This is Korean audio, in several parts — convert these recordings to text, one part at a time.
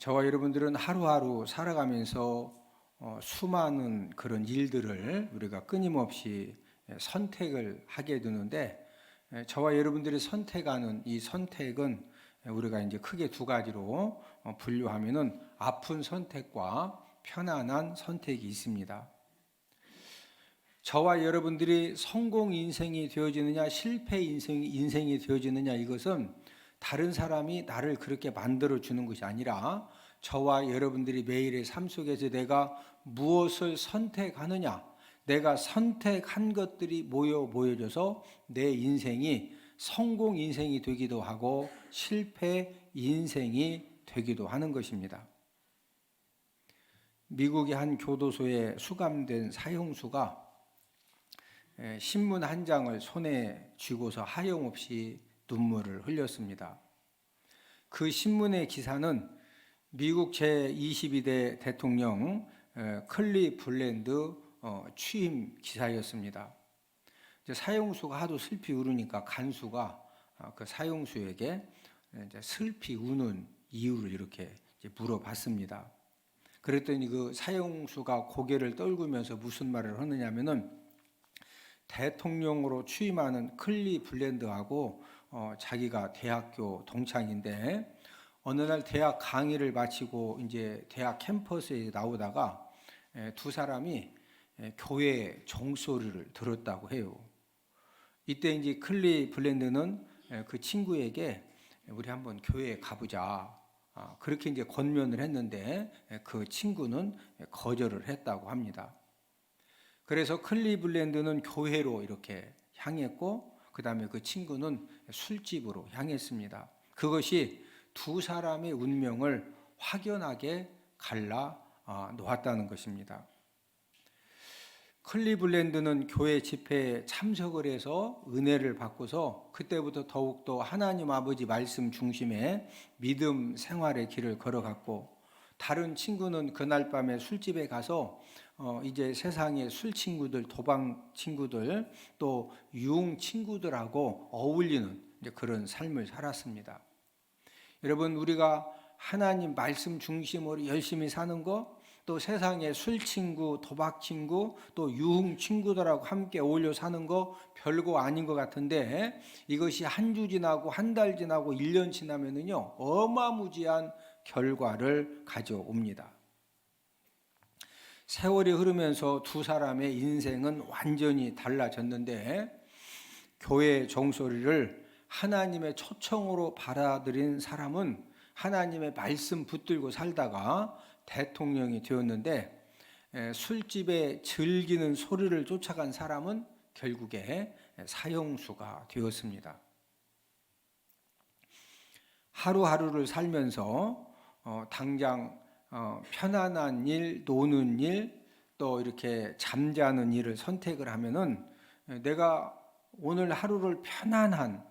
저와 여러분들은 하루하루 살아가면서 수많은 그런 일들을 우리가 끊임없이 선택을 하게 되는데, 저와 여러분들이 선택하는 이 선택은 우리가 이제 크게 두 가지로 분류하면은 아픈 선택과 편안한 선택이 있습니다. 저와 여러분들이 성공 인생이 되어지느냐 실패 인생이 되어지느냐, 이것은 다른 사람이 나를 그렇게 만들어 주는 것이 아니라 저와 여러분들이 매일의 삶 속에서 내가 무엇을 선택하느냐, 내가 선택한 것들이 모여져서 내 인생이 성공 인생이 되기도 하고 실패 인생이 되기도 하는 것입니다. 미국의 한 교도소에 수감된 사형수가 신문 한 장을 손에 쥐고서 하염없이 눈물을 흘렸습니다. 그 신문의 기사는 미국 제22대 대통령 클리블랜드 취임 기사였습니다. 사형수가 하도 슬피 울으니까 간수가 그 사형수에게 슬피 우는 이유를 이렇게 물어봤습니다. 그랬더니 그 사형수가 고개를 떨구면서 무슨 말을 하느냐면은, 대통령으로 취임하는 클리블랜드하고 자기가 대학교 동창인데, 어느 날 대학 강의를 마치고 이제 대학 캠퍼스에 나오다가 두 사람이 교회 종소리를 들었다고 해요. 이때 이제 클리블랜드는 그 친구에게 우리 한번 교회에 가보자, 그렇게 이제 권면을 했는데 그 친구는 거절을 했다고 합니다. 그래서 클리블랜드는 교회로 이렇게 향했고, 그 다음에 그 친구는 술집으로 향했습니다. 그것이 두 사람의 운명을 확연하게 갈라 놓았다는 것입니다. 클리블랜드는 교회 집회에 참석을 해서 은혜를 받고서 그때부터 더욱더 하나님 아버지 말씀 중심의 믿음 생활의 길을 걸어갔고, 다른 친구는 그날 밤에 술집에 가서 이제 세상의 술 친구들, 도박 친구들, 또 유흥 친구들하고 어울리는 이제 그런 삶을 살았습니다. 여러분, 우리가 하나님 말씀 중심으로 열심히 사는 거, 또 세상의 술 친구, 도박 친구, 또 유흥 친구들하고 함께 어울려 사는 거 별거 아닌 것 같은데, 이것이 한 주 지나고 한 달 지나고 1년 지나면은요, 어마무지한 결과를 가져옵니다. 세월이 흐르면서 두 사람의 인생은 완전히 달라졌는데, 교회 종소리를 하나님의 초청으로 받아들인 사람은 하나님의 말씀 붙들고 살다가 대통령이 되었는데, 술집에 즐기는 소리를 쫓아간 사람은 결국에 사형수가 되었습니다. 하루하루를 살면서 당장 편안한 일, 노는 일, 또 이렇게 잠자는 일을 선택을 하면은 내가 오늘 하루를 편안한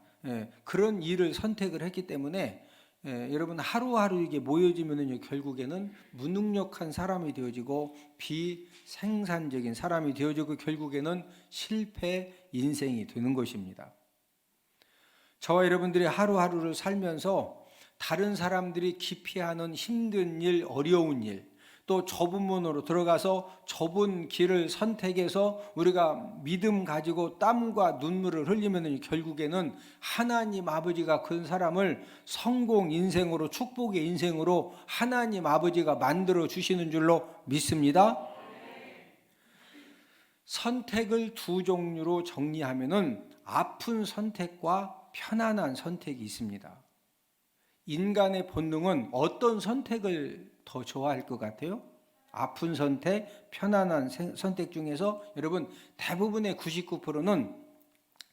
그런 일을 선택을 했기 때문에 여러분, 하루하루 이게 모여지면은 결국에는 무능력한 사람이 되어지고 비생산적인 사람이 되어지고 결국에는 실패 인생이 되는 것입니다. 저와 여러분들이 하루하루를 살면서 다른 사람들이 기피하는 힘든 일, 어려운 일, 또 좁은 문으로 들어가서 좁은 길을 선택해서 우리가 믿음 가지고 땀과 눈물을 흘리면 결국에는 하나님 아버지가 그 사람을 성공 인생으로, 축복의 인생으로 하나님 아버지가 만들어 주시는 줄로 믿습니다. 선택을 두 종류로 정리하면은 아픈 선택과 편안한 선택이 있습니다. 인간의 본능은 어떤 선택을 더 좋아할 것 같아요? 아픈 선택, 편안한 선택 중에서 여러분 대부분의 99%는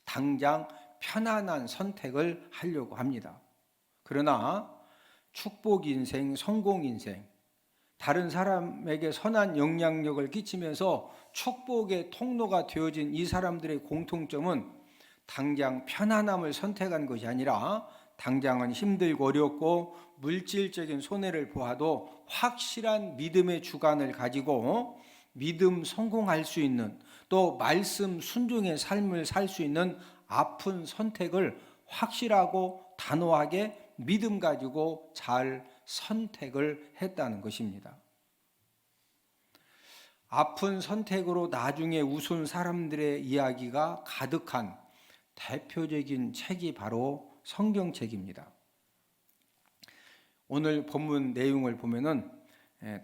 당장 편안한 선택을 하려고 합니다. 그러나 축복 인생, 성공 인생, 다른 사람에게 선한 영향력을 끼치면서 축복의 통로가 되어진 이 사람들의 공통점은 당장 편안함을 선택한 것이 아니라 당장은 힘들고 어렵고 물질적인 손해를 보아도 확실한 믿음의 주관을 가지고 믿음 성공할 수 있는, 또 말씀 순종의 삶을 살 수 있는 아픈 선택을 확실하고 단호하게 믿음 가지고 잘 선택을 했다는 것입니다. 아픈 선택으로 나중에 웃은 사람들의 이야기가 가득한 대표적인 책이 바로 성경책입니다. 오늘 본문 내용을 보면은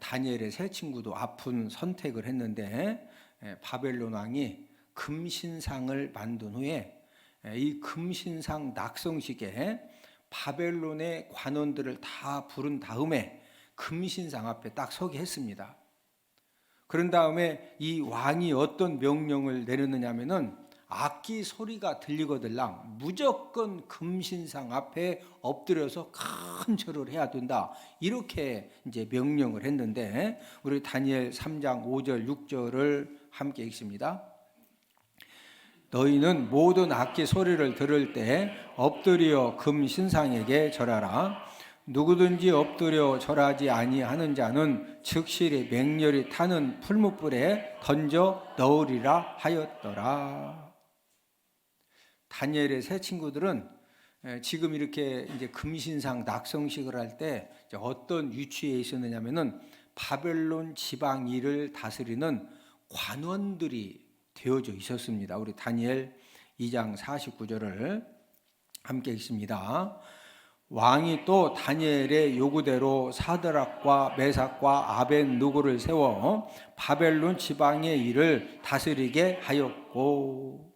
다니엘의 세 친구도 아픈 선택을 했는데 바벨론 왕이 금신상을 만든 후에 이 금신상 낙성식에 바벨론의 관원들을 다 부른 다음에 금신상 앞에 딱 서게 했습니다. 그런 다음에 이 왕이 어떤 명령을 내렸느냐 하면은 악기 소리가 들리거들랑 무조건 금신상 앞에 엎드려서 큰 절을 해야 된다. 이렇게 이제 명령을 했는데 우리 다니엘 3장 5절 6절을 함께 읽습니다. 너희는 모든 악기 소리를 들을 때 엎드려 금신상에게 절하라. 누구든지 엎드려 절하지 아니하는 자는 즉실히 맹렬히 타는 풀무불에 던져 넣으리라 하였더라. 다니엘의 세 친구들은 지금 이렇게 이제 금신상 낙성식을 할 때 어떤 위치에 있었느냐면은 바벨론 지방일을 다스리는 관원들이 되어져 있었습니다. 우리 다니엘 2장 49절을 함께 읽습니다. 왕이 또 다니엘의 요구대로 사드락과 메삭과 아벤느고를 세워 바벨론 지방의 일을 다스리게 하였고,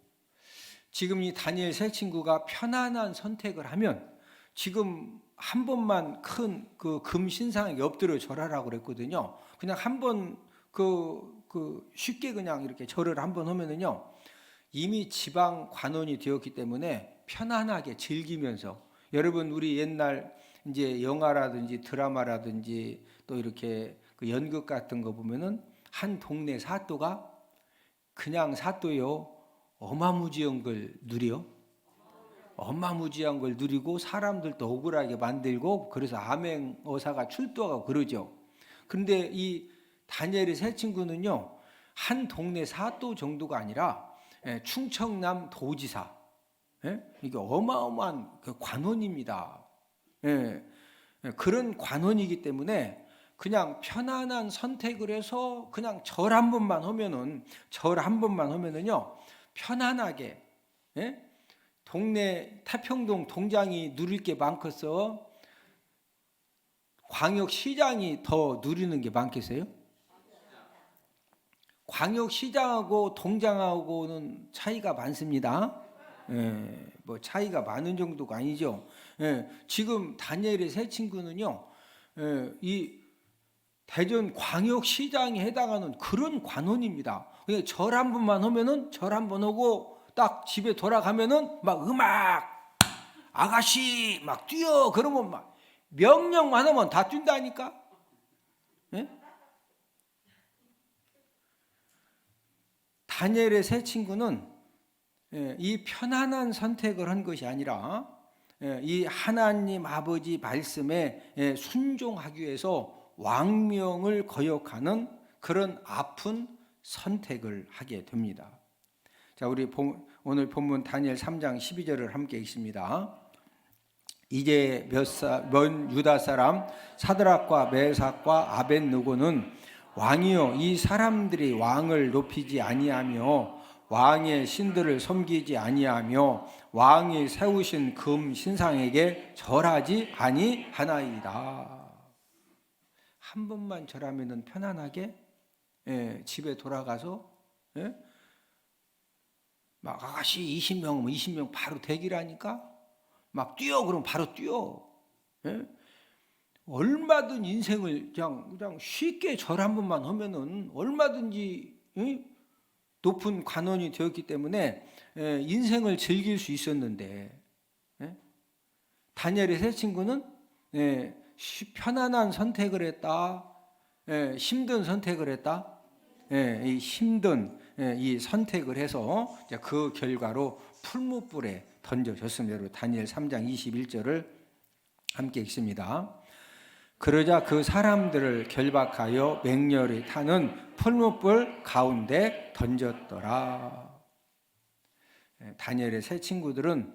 지금 이 다니엘 세 친구가 편안한 선택을 하면 지금 한 번만 큰 그 금신상에 엎드려 절하라고 그랬거든요. 그냥 한 번 쉽게 그냥 이렇게 절을 한 번 하면은요, 이미 지방 관원이 되었기 때문에 편안하게 즐기면서, 여러분 우리 옛날 이제 영화라든지 드라마라든지 또 이렇게 그 연극 같은 거 보면은 한 동네 사또가 그냥 사또요 어마무지한 걸 누려, 어마무지한 걸 누리고 사람들도 억울하게 만들고, 그래서 암행어사가 출두하고 그러죠. 그런데 이 다니엘의 세 친구는요, 한 동네 사또 정도가 아니라 충청남 도지사, 이게 어마어마한 그 관원입니다. 그런 관원이기 때문에 그냥 편안한 선택을 해서 그냥 절 한 번만 하면은요 편안하게, 동네 태평동 동장이 누릴 게 많겠어? 광역시장이 더 누리는 게 많겠어요? 광역시장하고 동장하고는 차이가 많습니다. 뭐 차이가 많은 정도가 아니죠. 지금 다니엘의 세 친구는요, 이 대전 광역시장에 해당하는 그런 관원입니다. 절 한 번만 하면은 절 한 번 하고 딱 집에 돌아가면은 막 음악 아가씨 막 뛰어, 그러면 막 명령만 하면 다 뛴다니까. 다니엘의 세 친구는 이 편안한 선택을 한 것이 아니라 이 하나님 아버지 말씀에 순종하기 위해서 왕명을 거역하는 그런 아픈 선택을 하게 됩니다. 자, 우리 오늘 본문 다니엘 3장 12절을 함께 읽습니다. 이제 몇 유다 사람 사드락과 메삭과 아벤느고는 왕이여, 이 사람들이 왕을 높이지 아니하며 왕의 신들을 섬기지 아니하며 왕이 세우신 금 신상에게 절하지 아니하나이다. 한 번만 절하면은 편안하게 집에 돌아가서 막 아가씨 20명 바로 대기라니까 막 뛰어, 그럼 바로 뛰어. 얼마든 인생을 그냥 쉽게 절 한 번만 하면은 얼마든지 높은 관원이 되었기 때문에 인생을 즐길 수 있었는데, 다니엘의 세 친구는 편안한 선택을 했다, 힘든 선택을 했다. 이 힘든 이 선택을 해서 그 결과로 풀무불에 던져졌습니다. 다니엘 3장 21절을 함께 읽습니다. 그러자 그 사람들을 결박하여 맹렬히 타는 풀무불 가운데 던졌더라. 다니엘의 세 친구들은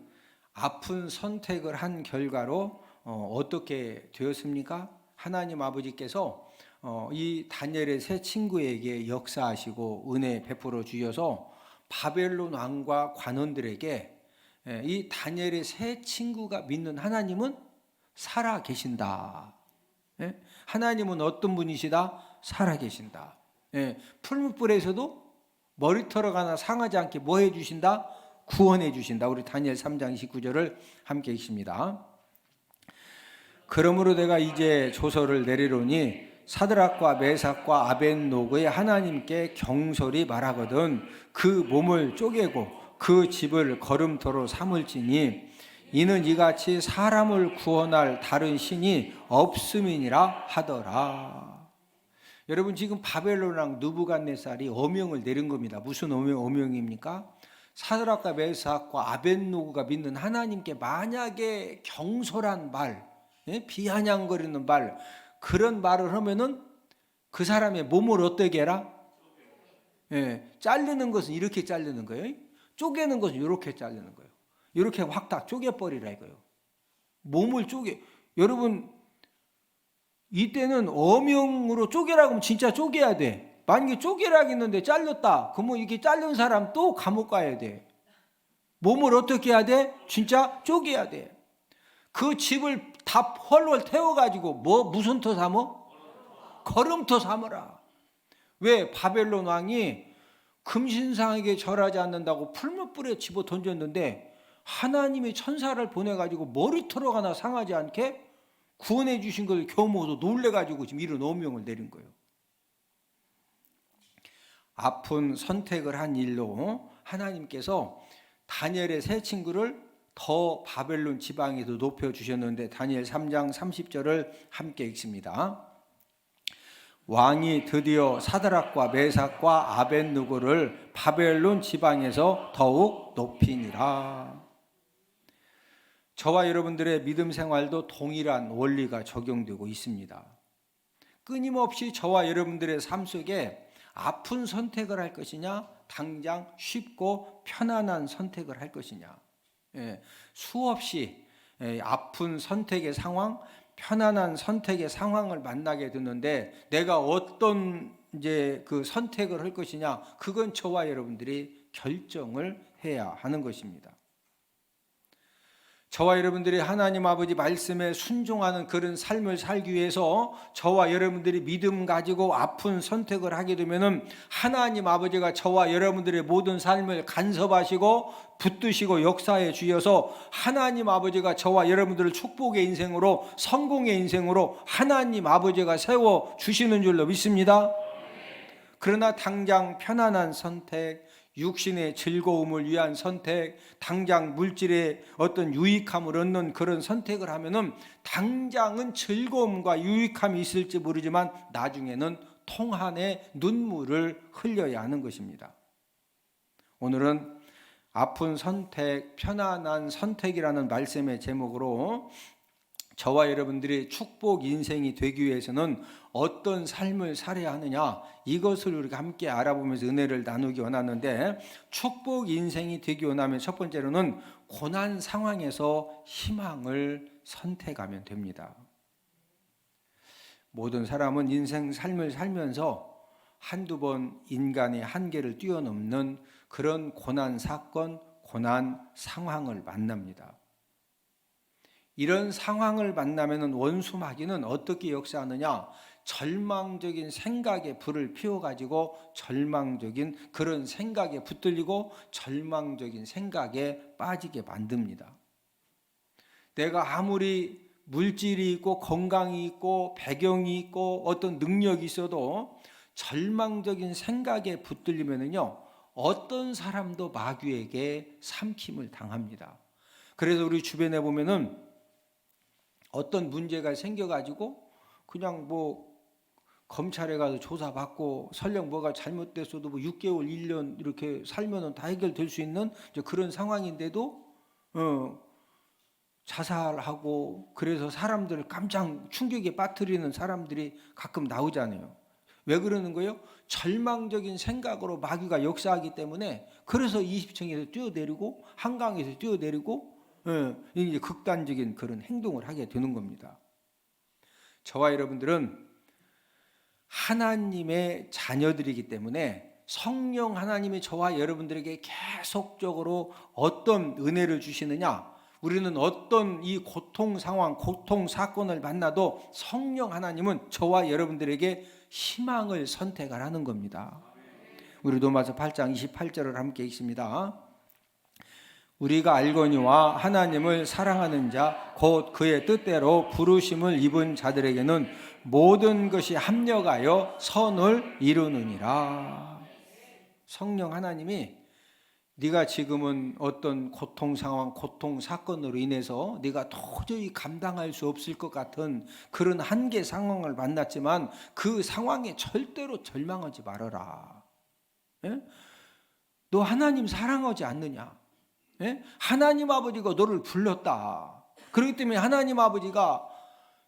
아픈 선택을 한 결과로 어떻게 되었습니까? 하나님 아버지께서 이 다니엘의 세 친구에게 역사하시고 은혜 베풀어 주셔서 바벨론 왕과 관원들에게 이 다니엘의 세 친구가 믿는 하나님은 살아 계신다. 하나님은 어떤 분이시다? 살아 계신다. 풀무불에서도 머리털 하나 상하지 않게 뭐 해주신다? 구원해 주신다. 우리 다니엘 3장 29절을 함께 읽습니다. 그러므로 내가 이제 조서를 내리노니 사드락과 메삭과 아벳노고의 하나님께 경솔히 말하거든 그 몸을 쪼개고 그 집을 거름토로 삼을지니 이는 이같이 사람을 구원할 다른 신이 없음이니라 하더라. 여러분, 지금 바벨론 왕 느부갓네살이 어명을 내린 겁니다. 무슨 어명입니까? 사드락과 메삭과 아벳노고가 믿는 하나님께 만약에 경솔한 말, 비아냥거리는 말, 그런 말을 하면은 그 사람의 몸을 어떻게 해라? 자르는 것은 이렇게 자르는 거예요. 쪼개는 것은 이렇게 자르는 거예요. 이렇게 확 다 쪼개버리라 이거예요. 몸을 쪼개. 여러분, 이때는 어명으로 쪼개라고 하면 진짜 쪼개야 돼. 만약에 쪼개라고 했는데 잘렸다. 그러면 이렇게 자른 사람 또 감옥 가야 돼. 몸을 어떻게 해야 돼? 진짜 쪼개야 돼. 그 집을 다 헐헐 태워가지고 무슨 터 삼어? 거름터 삼으라. 왜? 바벨론 왕이 금신상에게 절하지 않는다고 풀무불에 집어 던졌는데 하나님의 천사를 보내가지고 머리털어 하나 상하지 않게 구원해 주신 걸 겨우모도 놀래가지고 지금 이런 어명을 내린 거예요. 아픈 선택을 한 일로 하나님께서 다니엘의 세 친구를 더 바벨론 지방에도 높여주셨는데 다니엘 3장 30절을 함께 읽습니다. 왕이 드디어 사드락과 메삭과 아벳느고를 바벨론 지방에서 더욱 높이니라. 저와 여러분들의 믿음 생활도 동일한 원리가 적용되고 있습니다. 끊임없이 저와 여러분들의 삶 속에 아픈 선택을 할 것이냐, 당장 쉽고 편안한 선택을 할 것이냐, 수없이 아픈 선택의 상황, 편안한 선택의 상황을 만나게 되는데 내가 어떤 그 선택을 할 것이냐, 그건 저와 여러분들이 결정을 해야 하는 것입니다. 저와 여러분들이 하나님 아버지 말씀에 순종하는 그런 삶을 살기 위해서 저와 여러분들이 믿음 가지고 아픈 선택을 하게 되면은 하나님 아버지가 저와 여러분들의 모든 삶을 간섭하시고 붙드시고 역사해 주셔서 하나님 아버지가 저와 여러분들을 축복의 인생으로, 성공의 인생으로 하나님 아버지가 세워 주시는 줄로 믿습니다. 그러나 당장 편안한 선택, 육신의 즐거움을 위한 선택, 당장 물질의 어떤 유익함을 얻는 그런 선택을 하면은 당장은 즐거움과 유익함이 있을지 모르지만 나중에는 통한의 눈물을 흘려야 하는 것입니다. 오늘은 아픈 선택, 편안한 선택이라는 말씀의 제목으로 저와 여러분들이 축복 인생이 되기 위해서는 어떤 삶을 살아야 하느냐, 이것을 우리가 함께 알아보면서 은혜를 나누기 원하는데, 축복 인생이 되기 원하면 첫 번째로는 고난 상황에서 희망을 선택하면 됩니다. 모든 사람은 인생 삶을 살면서 한두 번 인간의 한계를 뛰어넘는 그런 고난 사건, 고난 상황을 만납니다. 이런 상황을 만나면 원수 마귀는 어떻게 역사하느냐? 절망적인 생각에 불을 피워가지고 절망적인 그런 생각에 붙들리고 절망적인 생각에 빠지게 만듭니다. 내가 아무리 물질이 있고 건강이 있고 배경이 있고 어떤 능력이 있어도 절망적인 생각에 붙들리면요, 어떤 사람도 마귀에게 삼킴을 당합니다. 그래서 우리 주변에 보면은 어떤 문제가 생겨가지고 그냥 검찰에 가서 조사받고 설령 뭐가 잘못됐어도 6개월, 1년 이렇게 살면은 다 해결될 수 있는 그런 상황인데도 자살하고, 그래서 사람들을 깜짝 충격에 빠뜨리는 사람들이 가끔 나오잖아요. 왜 그러는 거예요? 절망적인 생각으로 마귀가 역사하기 때문에. 그래서 20층에서 뛰어내리고 한강에서 뛰어내리고 이제 극단적인 그런 행동을 하게 되는 겁니다. 저와 여러분들은 하나님의 자녀들이기 때문에 성령 하나님이 저와 여러분들에게 계속적으로 어떤 은혜를 주시느냐, 우리는 어떤 이 고통 상황, 고통 사건을 만나도 성령 하나님은 저와 여러분들에게 희망을 선택하라는 겁니다. 우리 로마서 8장 28절을 함께 읽습니다. 우리가 알거니와 하나님을 사랑하는 자 곧 그의 뜻대로 부르심을 입은 자들에게는 모든 것이 합력하여 선을 이루느니라. 성령 하나님이 네가 지금은 어떤 고통 상황, 고통 사건으로 인해서 네가 도저히 감당할 수 없을 것 같은 그런 한계 상황을 만났지만 그 상황에 절대로 절망하지 말아라. 예? 너 하나님 사랑하지 않느냐? 예? 하나님 아버지가 너를 불렀다. 그렇기 때문에 하나님 아버지가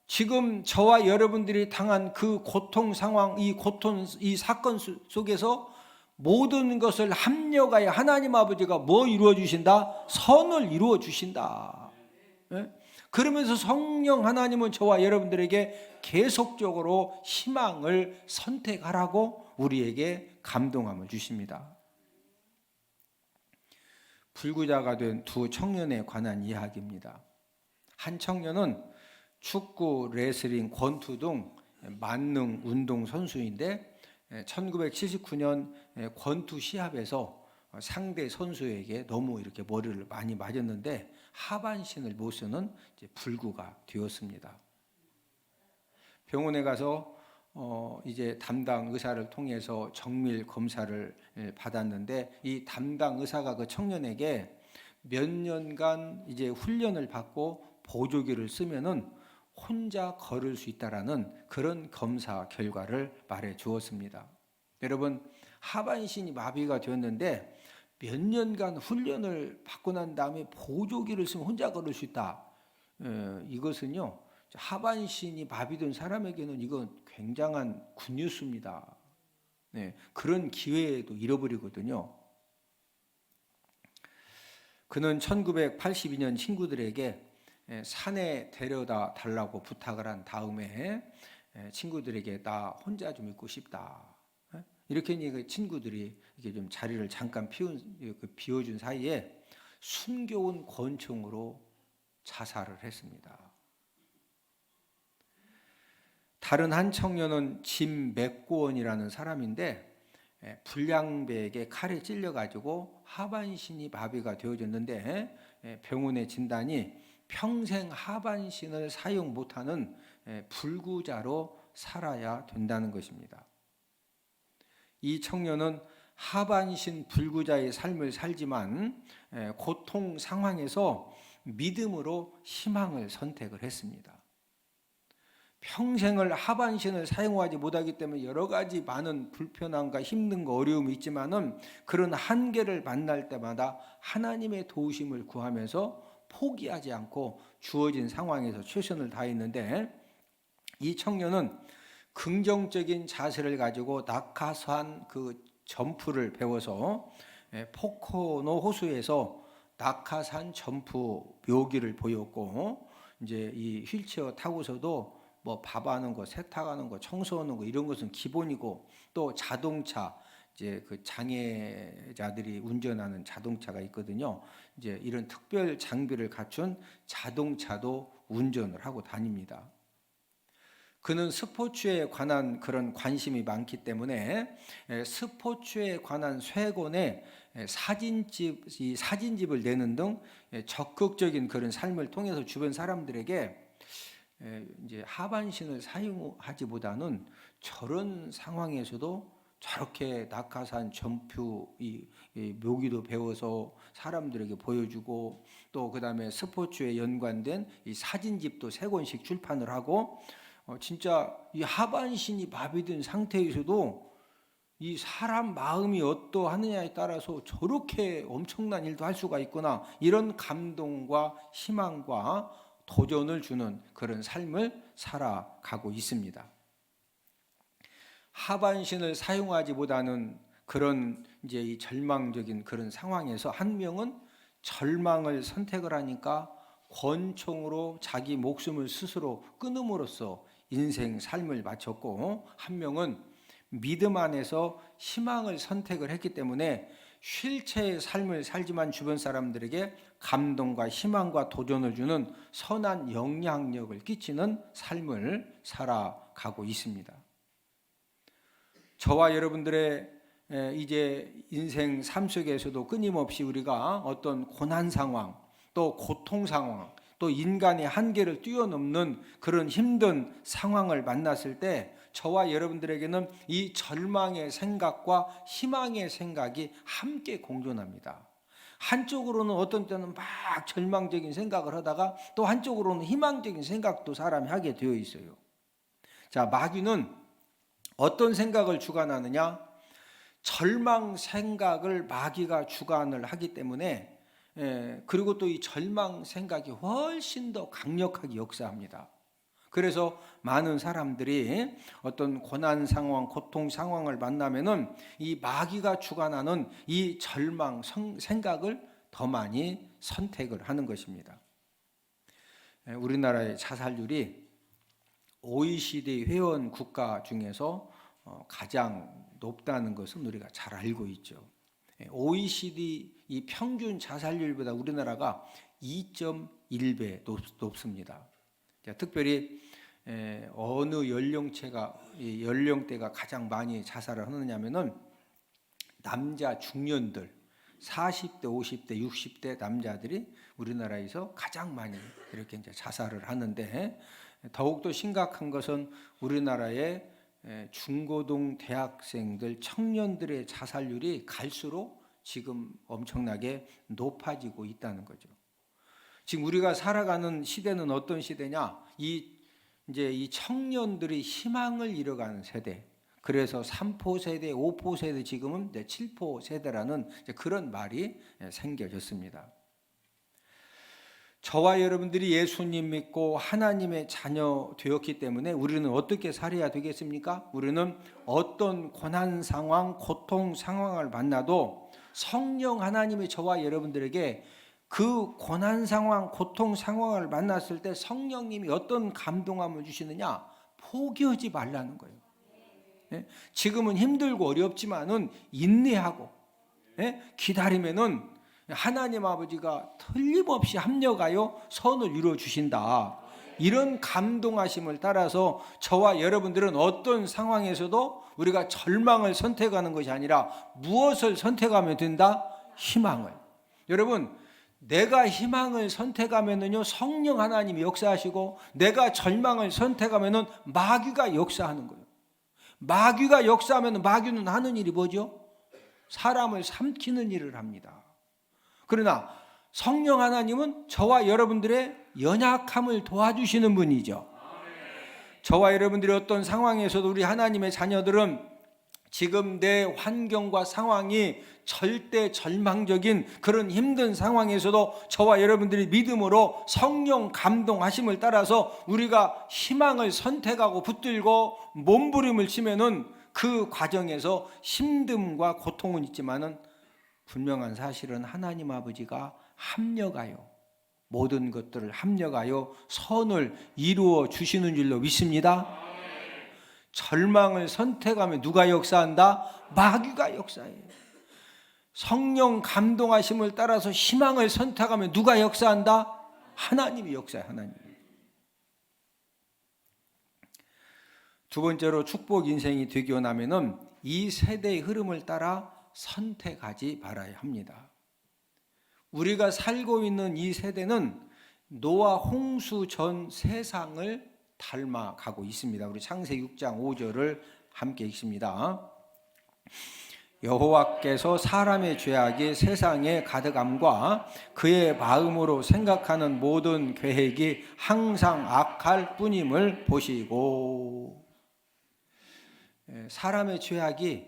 지금 저와 여러분들이 당한 그 고통 상황, 이 고통, 이 사건 속에서 모든 것을 합력하여 하나님 아버지가 뭐 이루어 주신다? 선을 이루어 주신다. 예? 그러면서 성령 하나님은 저와 여러분들에게 계속적으로 희망을 선택하라고 우리에게 감동함을 주십니다. 불구자가 된 두 청년에 관한 이야기입니다. 한 청년은 축구, 레슬링, 권투 등 만능 운동 선수인데 1979년 권투 시합에서 상대 선수에게 너무 이렇게 머리를 많이 맞았는데 하반신을 못 쓰는 불구가 되었습니다. 병원에 가서 이제 담당 의사를 통해서 정밀 검사를 받았는데 이 담당 의사가 그 청년에게 몇 년간 이제 훈련을 받고 보조기를 쓰면은 혼자 걸을 수 있다라는 그런 검사 결과를 말해 주었습니다. 여러분, 하반신이 마비가 되었는데 몇 년간 훈련을 받고 난 다음에 보조기를 쓰면 혼자 걸을 수 있다. 이것은요, 하반신이 마비된 사람에게는 이건 굉장한 굿뉴스입니다. 네, 그런 기회도 잃어버리거든요. 그는 1982년 친구들에게 산에 데려다 달라고 부탁을 한 다음에 친구들에게 나 혼자 좀 있고 싶다. 이렇게 하니 친구들이 이렇게 좀 자리를 잠깐 비워준 사이에 숨겨온 권총으로 자살을 했습니다. 다른 한 청년은 짐 맥고원이라는 사람인데 불량배에게 칼에 찔려가지고 하반신이 마비가 되어졌는데 병원의 진단이 평생 하반신을 사용 못하는 불구자로 살아야 된다는 것입니다. 이 청년은 하반신 불구자의 삶을 살지만 고통 상황에서 믿음으로 희망을 선택을 했습니다. 평생을 하반신을 사용하지 못하기 때문에 여러 가지 많은 불편함과 힘든 거 어려움이 있지만은 그런 한계를 만날 때마다 하나님의 도우심을 구하면서 포기하지 않고 주어진 상황에서 최선을 다했는데 이 청년은 긍정적인 자세를 가지고 낙하산 그 점프를 배워서 포코노 호수에서 낙하산 점프 묘기를 보였고 이제 이 휠체어 타고서도 뭐 밥하는 거, 세탁하는 거, 청소하는 거 이런 것은 기본이고 또 자동차 이제 그 장애자들이 운전하는 자동차가 있거든요. 이제 이런 특별 장비를 갖춘 자동차도 운전을 하고 다닙니다. 그는 스포츠에 관한 그런 관심이 많기 때문에 스포츠에 관한 쇠곤에 사진집을 내는 등 적극적인 그런 삶을 통해서 주변 사람들에게 이제 하반신을 사용하지보다는 저런 상황에서도 저렇게 낙하산 점프 이 묘기도 배워서 사람들에게 보여주고 또 그다음에 스포츠에 연관된 이 사진집도 3권씩 출판을 하고 진짜 이 하반신이 마비된 상태에서도 이 사람 마음이 어떠하느냐에 따라서 저렇게 엄청난 일도 할 수가 있구나 이런 감동과 희망과 도전을 주는 그런 삶을 살아가고 있습니다. 하반신을 사용하지보다는 그런 이제 이 절망적인 그런 상황에서 한 명은 절망을 선택을 하니까 권총으로 자기 목숨을 스스로 끊음으로써 인생 삶을 마쳤고, 한 명은 믿음 안에서 희망을 선택을 했기 때문에 쉴체의 삶을 살지만 주변 사람들에게 감동과 희망과 도전을 주는 선한 영향력을 끼치는 삶을 살아가고 있습니다. 저와 여러분들의 이제 인생 삶 속에서도 끊임없이 우리가 어떤 고난 상황, 또 고통 상황, 또 인간의 한계를 뛰어넘는 그런 힘든 상황을 만났을 때 저와 여러분들에게는 이 절망의 생각과 희망의 생각이 함께 공존합니다. 한쪽으로는 어떤 때는 막 절망적인 생각을 하다가 또 한쪽으로는 희망적인 생각도 사람이 하게 되어 있어요. 자, 마귀는 어떤 생각을 주관하느냐? 절망 생각을 마귀가 주관을 하기 때문에, 그리고 또 이 절망 생각이 훨씬 더 강력하게 역사합니다. 그래서 많은 사람들이 어떤 고난 상황, 고통 상황을 만나면은 이 마귀가 주관하는 이 절망 생각을 더 많이 선택을 하는 것입니다. 우리나라의 자살률이 OECD 회원 국가 중에서 가장 높다는 것은 우리가 잘 알고 있죠. OECD 이 평균 자살률보다 우리나라가 2.1배 높습니다. 특별히 어느 연령대가 가장 많이 자살을 하느냐면은 남자 중년들 40대, 50대, 60대 남자들이 우리나라에서 가장 많이 이렇게 이제 자살을 하는데, 더욱더 심각한 것은 우리나라의 중고등 대학생들, 청년들의 자살률이 갈수록 지금 엄청나게 높아지고 있다는 거죠. 지금 우리가 살아가는 시대는 어떤 시대냐? 이제 이 청년들이 희망을 잃어가는 세대. 그래서 3포 세대, 5포 세대, 지금은 이제 7포 세대라는 그런 말이 생겨졌습니다. 저와 여러분들이 예수님 믿고 하나님의 자녀 되었기 때문에 우리는 어떻게 살아야 되겠습니까? 우리는 어떤 고난 상황, 고통 상황을 만나도 성령 하나님이 저와 여러분들에게 그 고난 상황, 고통 상황을 만났을 때 성령님이 어떤 감동함을 주시느냐? 포기하지 말라는 거예요. 지금은 힘들고 어렵지만은 인내하고 기다리면은 하나님 아버지가 틀림없이 합력하여 선을 이루어 주신다. 이런 감동하심을 따라서 저와 여러분들은 어떤 상황에서도 우리가 절망을 선택하는 것이 아니라 무엇을 선택하면 된다? 희망을. 여러분, 내가 희망을 선택하면은요 성령 하나님이 역사하시고, 내가 절망을 선택하면은 마귀가 역사하는 거예요. 마귀가 역사하면 마귀는 하는 일이 뭐죠? 사람을 삼키는 일을 합니다. 그러나 성령 하나님은 저와 여러분들의 연약함을 도와주시는 분이죠. 저와 여러분들이 어떤 상황에서도 우리 하나님의 자녀들은 지금 내 환경과 상황이 절대 절망적인 그런 힘든 상황에서도 저와 여러분들이 믿음으로 성령 감동하심을 따라서 우리가 희망을 선택하고 붙들고 몸부림을 치면은 그 과정에서 힘듦과 고통은 있지만은 분명한 사실은 하나님 아버지가 합력하여 모든 것들을 합력하여 선을 이루어 주시는 줄로 믿습니다. 절망을 선택하면 누가 역사한다? 마귀가 역사해요. 성령 감동하심을 따라서 희망을 선택하면 누가 역사한다? 하나님이 역사해. 하나님. 두 번째로 축복 인생이 되기 원하면은 이 세대의 흐름을 따라 선택하지 말아야 합니다. 우리가 살고 있는 이 세대는 노아 홍수 전 세상을 닮아가고 있습니다. 우리 창세기 6장 5절을 함께 읽습니다. 여호와께서 사람의 죄악이 세상에 가득함과 그의 마음으로 생각하는 모든 계획이 항상 악할 뿐임을 보시고. 사람의 죄악이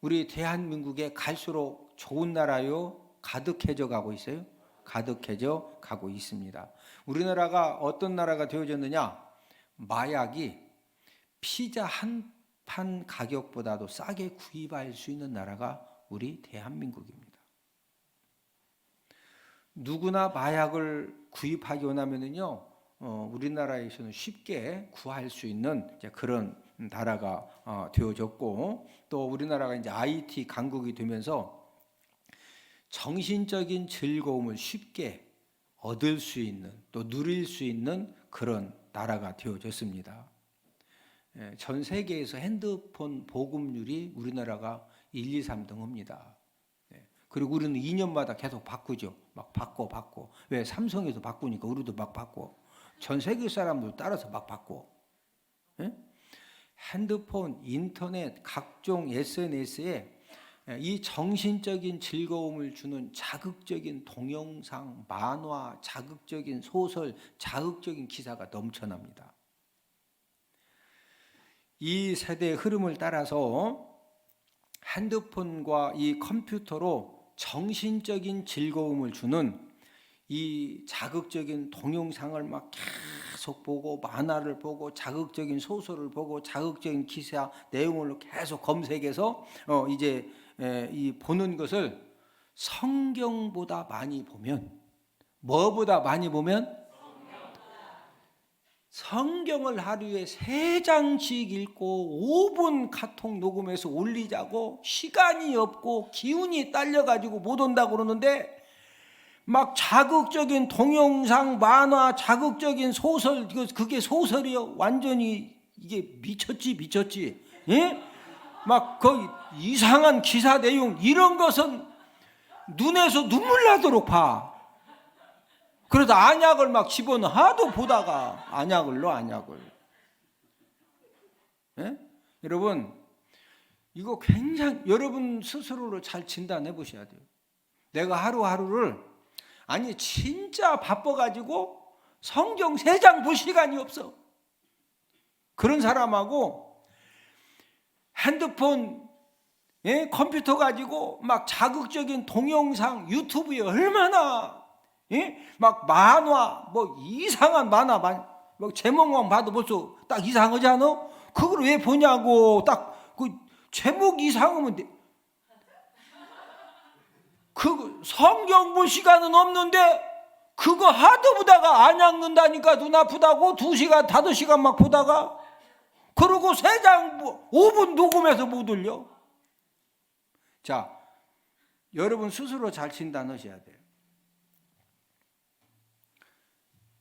우리 대한민국에 갈수록 좋은 나라요 가득해져 가고 있어요. 가득해져 가고 있습니다. 우리나라가 어떤 나라가 되어졌느냐? 마약이 피자 한 판 가격보다도 싸게 구입할 수 있는 나라가 우리 대한민국입니다. 누구나 마약을 구입하기 원하면은요, 우리나라에서는 쉽게 구할 수 있는 이제 그런 나라가 되어졌고, 또 우리나라가 이제 IT 강국이 되면서 정신적인 즐거움을 쉽게 얻을 수 있는, 또 누릴 수 있는 그런 나라가 되어졌습니다. 전 세계에서 핸드폰 보급률이 우리나라가 1, 2, 3등 합니다. 그리고 우리는 2년마다 계속 바꾸죠. 막 바꿔. 왜? 삼성에서 바꾸니까 우리도 막 바꿔. 전 세계 사람들 따라서 막 바꿔. 핸드폰, 인터넷, 각종 SNS에 이 정신적인 즐거움을 주는 자극적인 동영상, 만화, 자극적인 소설, 자극적인 기사가 넘쳐납니다. 이 세대의 흐름을 따라서 핸드폰과 이 컴퓨터로 정신적인 즐거움을 주는 이 자극적인 동영상을 막 계속 보고, 만화를 보고, 자극적인 소설을 보고, 자극적인 기사 내용을 계속 검색해서 이제 이 보는 것을 성경보다 많이 보면, 뭐보다 많이 보면? 성경을 하루에 3장씩 읽고 5분 카톡 녹음해서 올리자고 시간이 없고 기운이 딸려가지고 못 온다고 그러는데, 막 자극적인 동영상, 만화, 자극적인 소설, 그게 소설이요? 완전히 이게 미쳤지. 예? 막 거의 이상한 기사 내용, 이런 것은 눈에서 눈물 나도록 봐. 그래서 안약을 막 집어넣어. 하도 보다가 안약을 넣어. 예? 여러분, 이거 굉장히 여러분 스스로를 잘 진단해 보셔야 돼요. 내가 하루하루를, 아니 진짜 바빠가지고 성경 3장 볼 시간이 없어. 그런 사람하고 핸드폰, 컴퓨터 가지고 막 자극적인 동영상, 유튜브에 얼마나 막 만화, 뭐 이상한 만화, 막 제목만 봐도 벌써 딱 이상하지 않아? 그걸 왜 보냐고. 딱 그 제목 이상하면 돼. 그 성경 볼 시간은 없는데 그거 하도 보다가 안 읽는다니까. 눈 아프다고 2시간 5시간 막 보다가, 그러고 3장 5분 녹음해서 못 올려. 자, 여러분 스스로 잘 진단하셔야 돼요.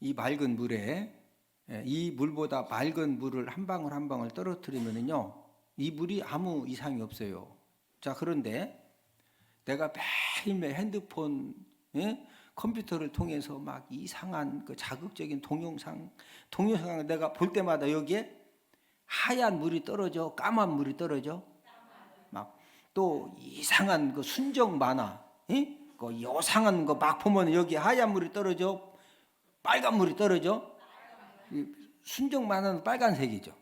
이 맑은 물에, 이 물보다 맑은 물을 한 방울 한 방울 떨어뜨리면요, 이 물이 아무 이상이 없어요. 자, 그런데 내가 매일매일 핸드폰, 컴퓨터를 통해서 막 이상한 그 자극적인 동영상을 내가 볼 때마다 여기에 하얀 물이 떨어져, 까만 물이 떨어져, 막 또 이상한 그 순정 만화, 그 요상한 거 막 보면 여기 하얀 물이 떨어져, 빨간 물이 떨어져. 순정 만화는 빨간색이죠.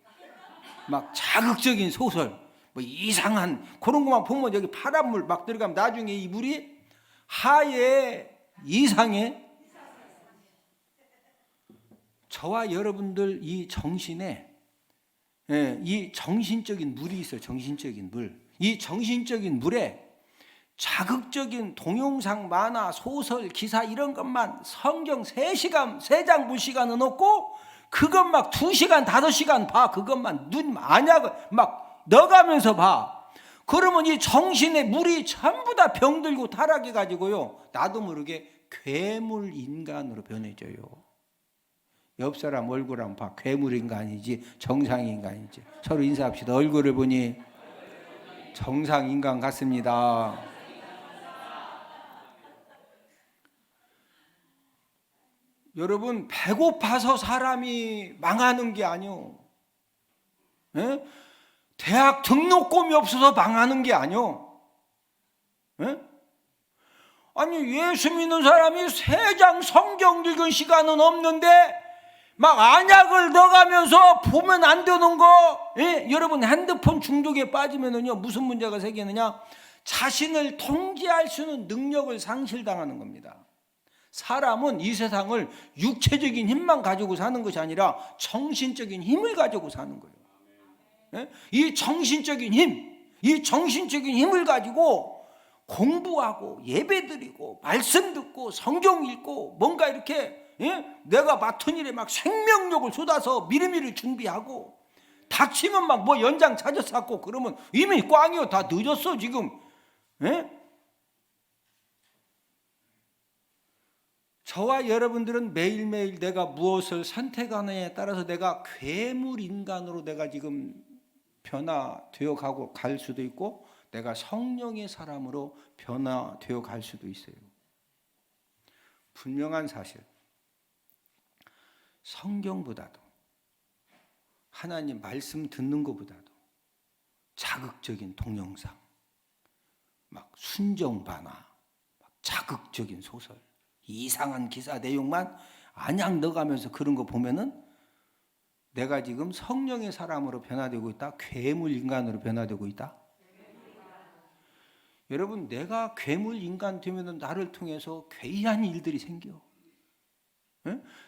막 자극적인 소설, 뭐 이상한 그런 것만 보면 여기 파란 물 막 들어가면 나중에 이 물이 하얘, 이상해. 저와 여러분들 이 정신에 이 정신적인 물이 있어요. 정신적인 물. 이 정신적인 물에 자극적인 동영상, 만화, 소설, 기사 이런 것만 성경 3장 볼 시간은 없고, 그것 막 2시간 5시간 봐. 그것만 눈 안약을 막 넣어가면서 봐. 그러면 이 정신의 물이 전부 다 병들고 타락해 가지고요, 나도 모르게 괴물 인간으로 변해져요. 옆 사람 얼굴 한번 봐. 괴물 인간이지 정상 인간이지. 서로 인사합시다. 얼굴을 보니 정상 인간 같습니다. 여러분, 배고파서 사람이 망하는 게 아니요. 대학 등록금이 없어서 망하는 게 아니요. 아니, 예수 믿는 사람이 3장 성경 읽은 시간은 없는데 막 안약을 넣어가면서 보면 안 되는 거. 여러분, 핸드폰 중독에 빠지면은요, 무슨 문제가 생기느냐? 자신을 통제할 수 있는 능력을 상실당하는 겁니다. 사람은 이 세상을 육체적인 힘만 가지고 사는 것이 아니라 정신적인 힘을 가지고 사는 거예요. 이 정신적인 힘을 가지고 공부하고 예배드리고 말씀 듣고 성경 읽고 뭔가 이렇게 내가 맡은 일에 막 생명력을 쏟아서 미리미리 준비하고 닥치면 막 뭐 연장 찾아서 하고 그러면 이미 꽝이요. 다 늦었어 지금. 저와 여러분들은 매일매일 내가 무엇을 선택하느냐에 따라서 내가 괴물 인간으로 내가 지금 변화되어 가고 갈 수도 있고 내가 성령의 사람으로 변화되어 갈 수도 있어요. 분명한 사실, 성경보다도 하나님 말씀 듣는 것보다도 자극적인 동영상, 막 순정반화, 막 자극적인 소설, 이상한 기사 내용만 안양 넣어가면서 그런 거 보면은 내가 지금 성령의 사람으로 변화되고 있다? 괴물 인간으로 변화되고 있다? 여러분, 내가 괴물 인간 되면 나를 통해서 괴이한 일들이 생겨.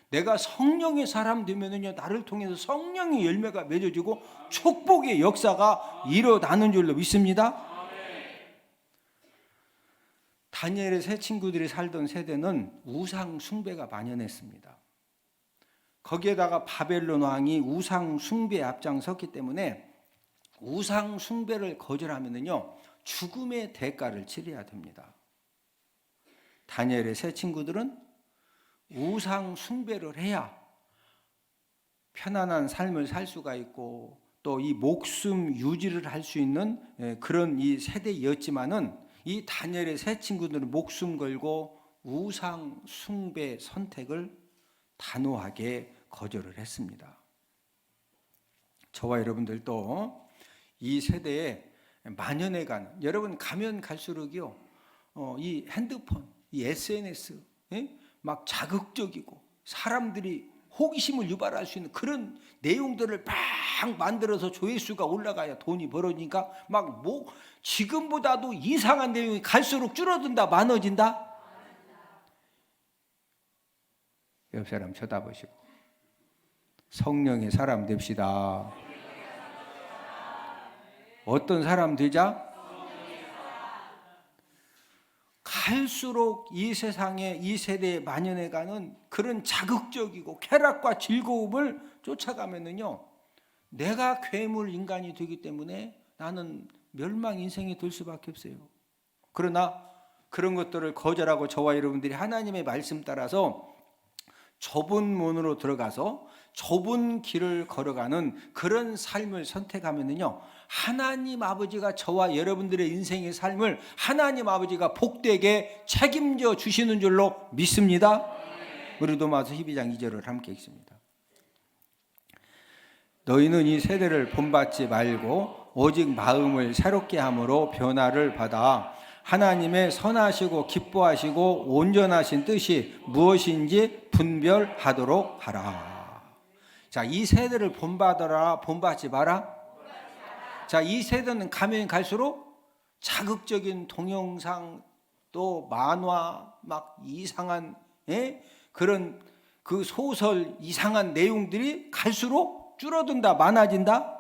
내가 성령의 사람 되면 나를 통해서 성령의 열매가 맺어지고 축복의 역사가 일어나는 줄로 믿습니다. 다니엘의 세 친구들이 살던 세대는 우상 숭배가 만연했습니다. 거기에다가 바벨론 왕이 우상 숭배에 앞장섰기 때문에 우상 숭배를 거절하면요 죽음의 대가를 치러야 됩니다. 다니엘의 세 친구들은 우상 숭배를 해야 편안한 삶을 살 수가 있고 또 이 목숨 유지를 할 수 있는 그런 이 세대였지만은 이 다니엘의 세 친구들은 목숨 걸고 우상 숭배 선택을 단호하게 거절을 했습니다. 저와 여러분들도 이 세대에 만연해가는, 여러분 가면 갈수록요 이 핸드폰, 이 SNS 막 자극적이고 사람들이 호기심을 유발할 수 있는 그런 내용들을 막 만들어서 조회수가 올라가야 돈이 벌어지니까 막 뭐 지금보다도 이상한 내용이 갈수록 줄어든다, 많아진다. 옆 사람 쳐다보시고 성령의 사람 됩시다. 어떤 사람 되자? 갈수록 이 세상에 이 세대에 만연해가는 그런 자극적이고 쾌락과 즐거움을 쫓아가면은요 내가 괴물 인간이 되기 때문에 나는 멸망 인생이 될 수밖에 없어요. 그러나 그런 것들을 거절하고 저와 여러분들이 하나님의 말씀 따라서 좁은 문으로 들어가서 좁은 길을 걸어가는 그런 삶을 선택하면은요 하나님 아버지가 저와 여러분들의 인생의 삶을 하나님 아버지가 복되게 책임져 주시는 줄로 믿습니다. 우리 로마서 12장 2절을 함께 읽습니다. 너희는 이 세대를 본받지 말고 오직 마음을 새롭게 함으로 변화를 받아 하나님의 선하시고 기뻐하시고 온전하신 뜻이 무엇인지 분별하도록 하라. 자, 이 세대를 본받아라, 본받지 마라. 자, 이 세대는 가면 갈수록 자극적인 동영상 또 만화 막 이상한 그런 그 소설 이상한 내용들이 갈수록 줄어든다, 많아진다.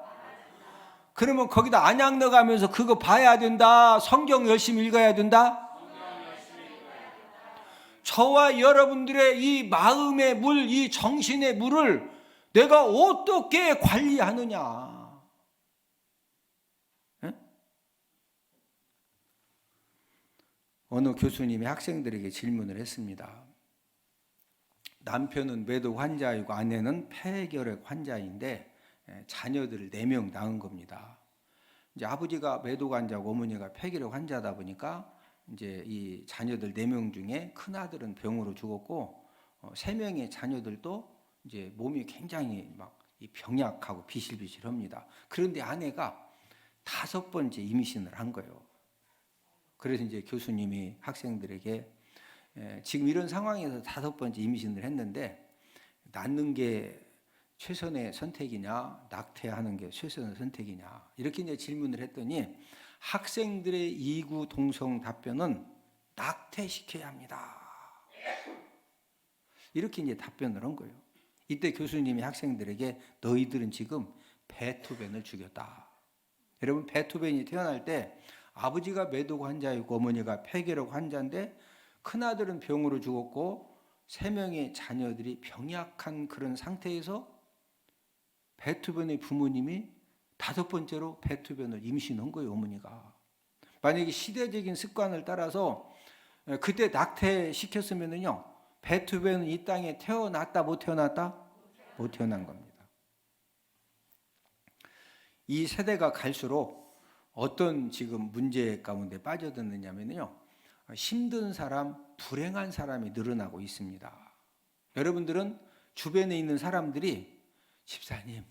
그러면 거기다 안약 넣어가면서 그거 봐야 된다, 성경 열심히 읽어야 된다. 저와 여러분들의 이 마음의 물, 이 정신의 물을 내가 어떻게 관리하느냐. 어느 교수님이 학생들에게 질문을 했습니다. 남편은 매독 환자이고 아내는 폐결핵 환자인데 자녀들을 4명 낳은 겁니다. 이제 아버지가 매독 환자고 어머니가 폐결핵 환자다 보니까 이제 이 자녀들 4명 중에 큰 아들은 병으로 죽었고 3명의 자녀들도 이제 몸이 굉장히 막 병약하고 비실비실합니다. 그런데 아내가 5번째 임신을 한 거예요. 그래서 이제 교수님이 학생들에게 지금 이런 상황에서 5번째 임신을 했는데 낳는 게 최선의 선택이냐, 낙태하는 게 최선의 선택이냐, 이렇게 이제 질문을 했더니 학생들의 이구동성 답변은 낙태시켜야 합니다. 이렇게 이제 답변을 한 거예요. 이때 교수님이 학생들에게 너희들은 지금 베토벤을 죽였다. 여러분, 베토벤이 태어날 때 아버지가 매독 환자이고 어머니가 폐결핵 환자인데 큰아들은 병으로 죽었고 3명의 자녀들이 병약한 그런 상태에서 베토벤의 부모님이 5번째로 베토벤을 임신한 거예요, 어머니가. 만약에 시대적인 습관을 따라서 그때 낙태시켰으면요, 베토벤은 이 땅에 태어났다, 못 태어났다? 못 태어난 겁니다. 이 세대가 갈수록 어떤 지금 문제 가운데 빠져드느냐면요, 힘든 사람, 불행한 사람이 늘어나고 있습니다. 여러분들은 주변에 있는 사람들이 집사님,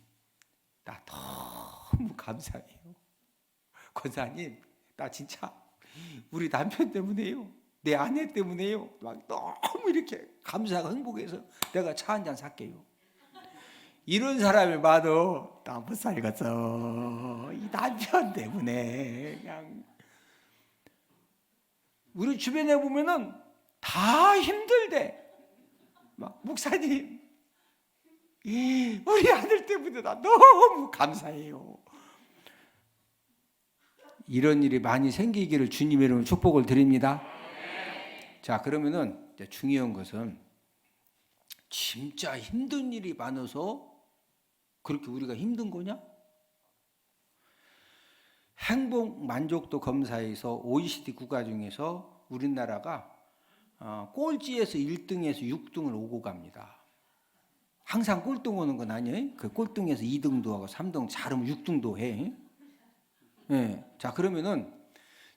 나 너무 감사해요. 권사님, 나 진짜 우리 남편 때문에요, 내 아내 때문에요, 막 너무 이렇게 감사하고 행복해서 내가 차 한 잔 살게요. 이런 사람을 봐도 나 못 살겠어, 이 남편 때문에. 그냥 우리 주변에 보면은 다 힘들대. 막 목사님, 우리 아들 때문에 나 너무 감사해요. 이런 일이 많이 생기기를 주님의 이름으로 축복을 드립니다. 자, 그러면은 중요한 것은 진짜 힘든 일이 많아서 그렇게 우리가 힘든 거냐? 행복 만족도 검사에서 OECD 국가 중에서 우리나라가 꼴찌에서 1등에서 6등을 오고 갑니다. 항상 꼴등 오는 건 아니에요. 그 꼴등에서 2등도 하고 3등, 잘하면 6등도 해. 네. 자, 그러면은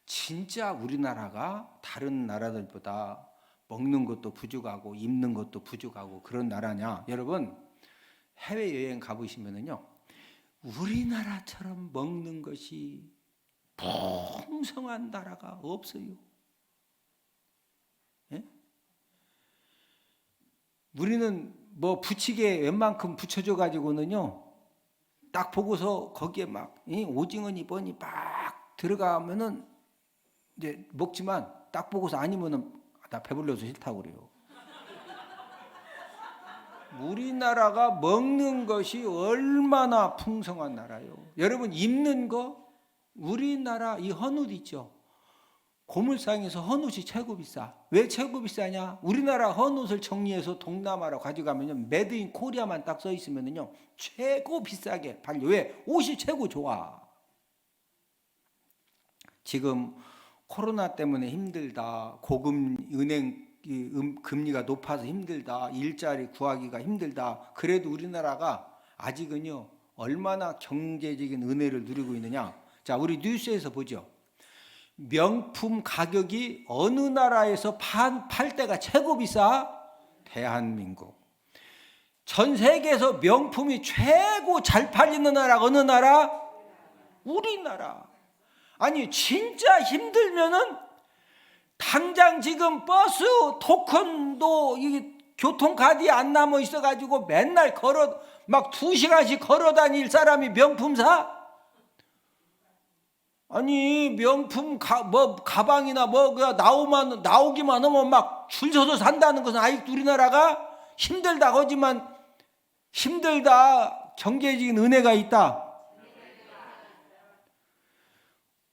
진짜 우리나라가 다른 나라들보다 먹는 것도 부족하고 입는 것도 부족하고 그런 나라냐? 여러분, 해외여행 가보시면은요, 우리나라처럼 먹는 것이 풍성한 나라가 없어요. 예? 우리는 뭐 부치게 웬만큼 붙여줘 가지고는요, 딱 보고서 거기에 막 오징어니 뭐니 막 들어가면은 이제 먹지만 딱 보고서 아니면은 나 배불러서 싫다고 그래요. 우리나라가 먹는 것이 얼마나 풍성한 나라요. 여러분, 입는 거, 우리나라 이 헌옷 있죠, 고물상에서 헌옷이 최고 비싸. 왜 최고 비싸냐? 우리나라 헌옷을 정리해서 동남아로 가져가면요, 메드 인 코리아만 딱 써 있으면요 최고 비싸게 팔려. 왜? 옷이 최고 좋아. 지금 코로나 때문에 힘들다, 고금 은행 금리가 높아서 힘들다, 일자리 구하기가 힘들다. 그래도 우리나라가 아직은요 얼마나 경제적인 은혜를 누리고 있느냐. 자, 우리 뉴스에서 보죠. 명품 가격이 어느 나라에서 팔 때가 최고 비싸? 대한민국. 전 세계에서 명품이 최고 잘 팔리는 나라가 어느 나라? 우리나라. 아니, 진짜 힘들면은 당장 지금 버스 토큰도 이 교통카드에 안 남아 있어가지고 맨날 걸어 막 2시간씩 걸어 다닐 사람이 명품 사? 아니, 명품 가방이나 나오기만 하면 막 줄 서서 산다는 것은 아직도 우리나라가 힘들다 하지만 힘들다 경제적인 은혜가 있다.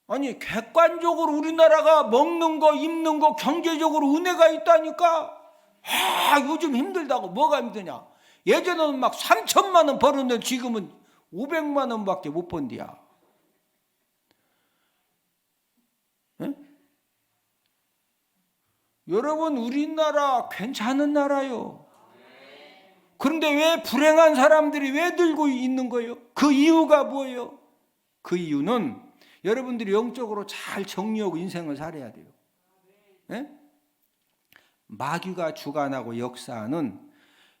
아니, 객관적으로 우리나라가 먹는 거 입는 거 경제적으로 은혜가 있다니까. 요즘 힘들다고. 뭐가 힘드냐? 예전에는 막 3천만 원 벌었는데 지금은 500만 원밖에 못 번디야. 네? 여러분, 우리나라 괜찮은 나라요. 그런데 왜 불행한 사람들이 왜 들고 있는 거예요? 그 이유가 뭐예요? 그 이유는 여러분들이 영적으로 잘 정리하고 인생을 살아야 돼요. 네? 마귀가 주관하고 역사하는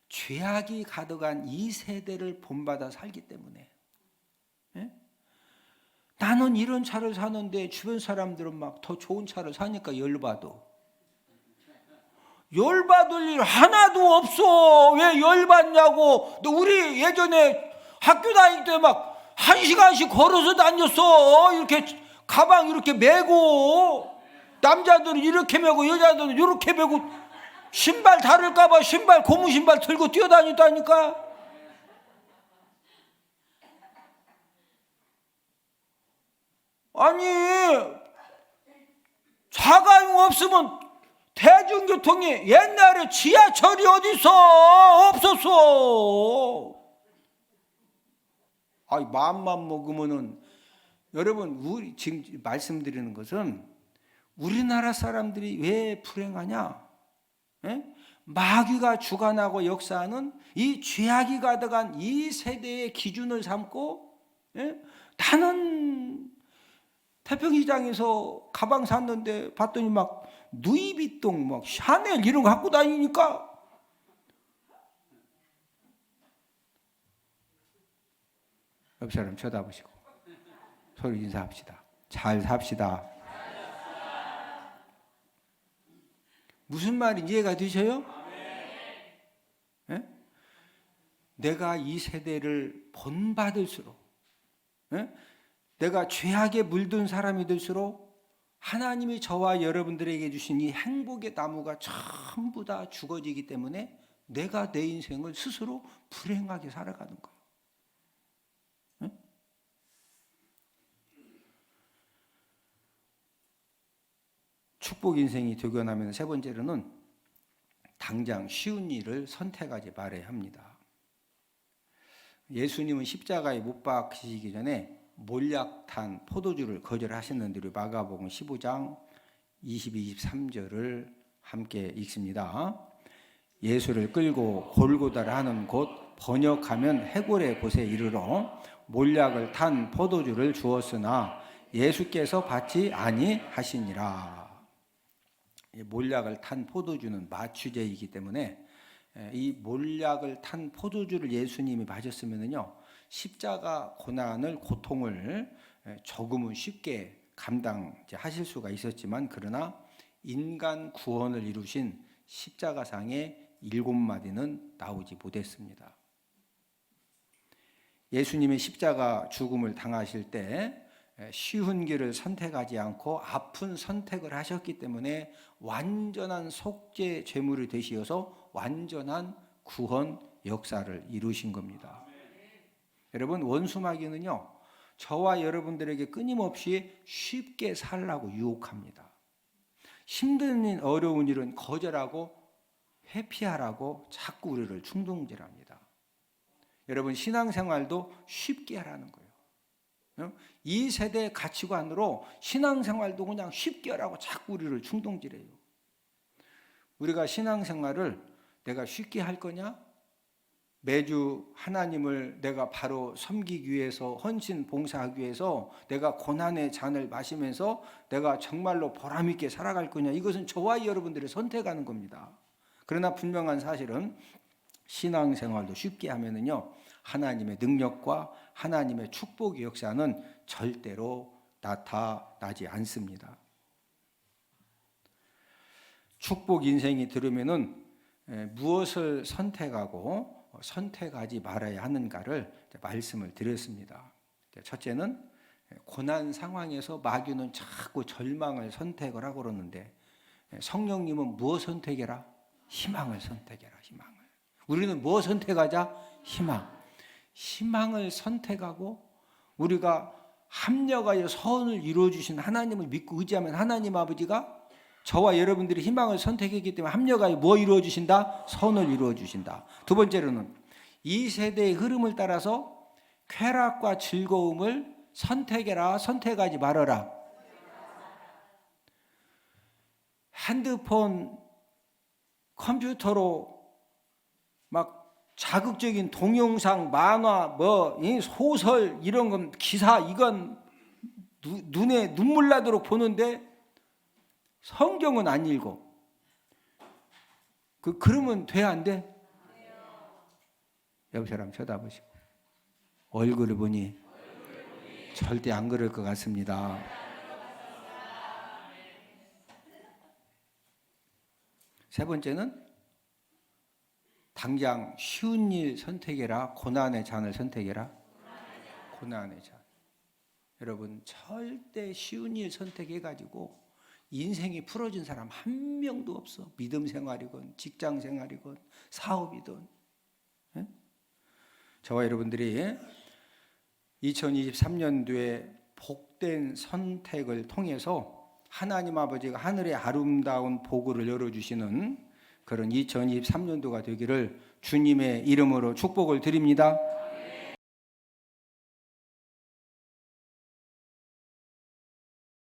죄악이 가득한 이 세대를 본받아 살기 때문에. 네? 나는 이런 차를 사는데 주변 사람들은 막 더 좋은 차를 사니까 열받아. 열받을 일 하나도 없어. 왜 열받냐고. 우리 예전에 학교 다닐 때 막 1시간씩 걸어서 다녔어. 이렇게 가방 이렇게 메고, 남자들은 이렇게 메고 여자들은 이렇게 메고, 신발 다를까봐 신발 고무 신발 들고 뛰어다녔다니까. 아니, 자가용 없으면 대중 대중교통이 옛날에 지하철이 어딨어? 없었어. 아이, 마음만 먹으면은, 여러분, 우리 지금 말씀드리는 것은 우리나라 사람들이 왜 불행하냐? 예? 마귀가 주관하고 역사하는 이 죄악이 가득한 이 세대의 기준을 삼고, 예? 나는 태평시장에서 가방 샀는데 봤더니 막 누이비통, 막 샤넬 이런 거 갖고 다니니까 옆 사람 쳐다보시고 서로 인사합시다. 잘 삽시다. 무슨 말인지 이해가 되셔요? 예? 내가 이 세대를 본받을수록, 예? 내가 죄악에 물든 사람이 될수록 하나님이 저와 여러분들에게 주신 이 행복의 나무가 전부 다 죽어지기 때문에 내가 내 인생을 스스로 불행하게 살아가는 거예요. 예? 축복 인생이 되고 나면 세 번째로는 당장 쉬운 일을 선택하지 말아야 합니다. 예수님은 십자가에 못 박히시기 전에 몰약탄 포도주를 거절하셨는데 우리 마가복음 15장 22, 23절을 함께 읽습니다. 예수를 끌고 골고다를 하는 곳 번역하면 해골의 곳에 이르러 몰약을 탄 포도주를 주었으나 예수께서 받지 아니하시니라. 몰약을 탄 포도주는 마취제이기 때문에 이 몰약을 탄 포도주를 예수님이 마셨으면요 십자가 고난을 고통을 조금은 쉽게 감당하실 수가 있었지만 그러나 인간 구원을 이루신 십자가상의 7마디는 나오지 못했습니다. 예수님의 십자가 죽음을 당하실 때 쉬운 길을 선택하지 않고 아픈 선택을 하셨기 때문에 완전한 속죄 제물이 되시어서 완전한 구원 역사를 이루신 겁니다. 여러분, 원수마귀는요 저와 여러분들에게 끊임없이 쉽게 살라고 유혹합니다. 힘든 일, 어려운 일은 거절하고 회피하라고 자꾸 우리를 충동질합니다. 여러분, 신앙생활도 쉽게 하라는 거예요. 이 세대의 가치관으로 신앙생활도 그냥 쉽게 하라고 자꾸 우리를 충동질해요. 우리가 신앙생활을 내가 쉽게 할 거냐? 매주 하나님을 내가 바로 섬기기 위해서 헌신 봉사하기 위해서 내가 고난의 잔을 마시면서 내가 정말로 보람있게 살아갈 거냐? 이것은 저와 여러분들이 선택하는 겁니다. 그러나 분명한 사실은 신앙생활도 쉽게 하면은요 하나님의 능력과 하나님의 축복의 역사는 절대로 나타나지 않습니다. 축복 인생이 들으면은 무엇을 선택하고 선택하지 말아야 하는가를 말씀을 드렸습니다. 첫째는 고난 상황에서 마귀는 자꾸 절망을 선택을 하고 그러는데 성령님은 무엇 선택해라? 희망을 선택해라. 희망을. 우리는 무엇 선택하자? 희망. 희망을 선택하고 우리가 합력하여 선을 이루어주신 하나님을 믿고 의지하면 하나님 아버지가 저와 여러분들이 희망을 선택했기 때문에 합력하여 뭐 이루어주신다? 선을 이루어주신다. 두 번째로는 이 세대의 흐름을 따라서 쾌락과 즐거움을 선택해라. 선택하지 말아라. 핸드폰, 컴퓨터로 막 자극적인 동영상, 만화, 소설 이런 건 기사 이건 눈에 눈물 나도록 보는데 성경은 안 읽어. 그러면 돼, 안 돼? 옆 사람 쳐다보시고 얼굴을 보니 절대 안 그럴 것 같습니다. 세 번째는 당장 쉬운 일 선택해라. 고난의 잔을 선택해라. 고난의 잔. 여러분 절대 쉬운 일 선택해가지고 인생이 풀어진 사람 한 명도 없어. 믿음 생활이건 직장 생활이건 사업이든. 예? 저와 여러분들이 2023년도에 복된 선택을 통해서 하나님 아버지가 하늘의 아름다운 보고를 열어주시는 그런 2023년도가 되기를 주님의 이름으로 축복을 드립니다.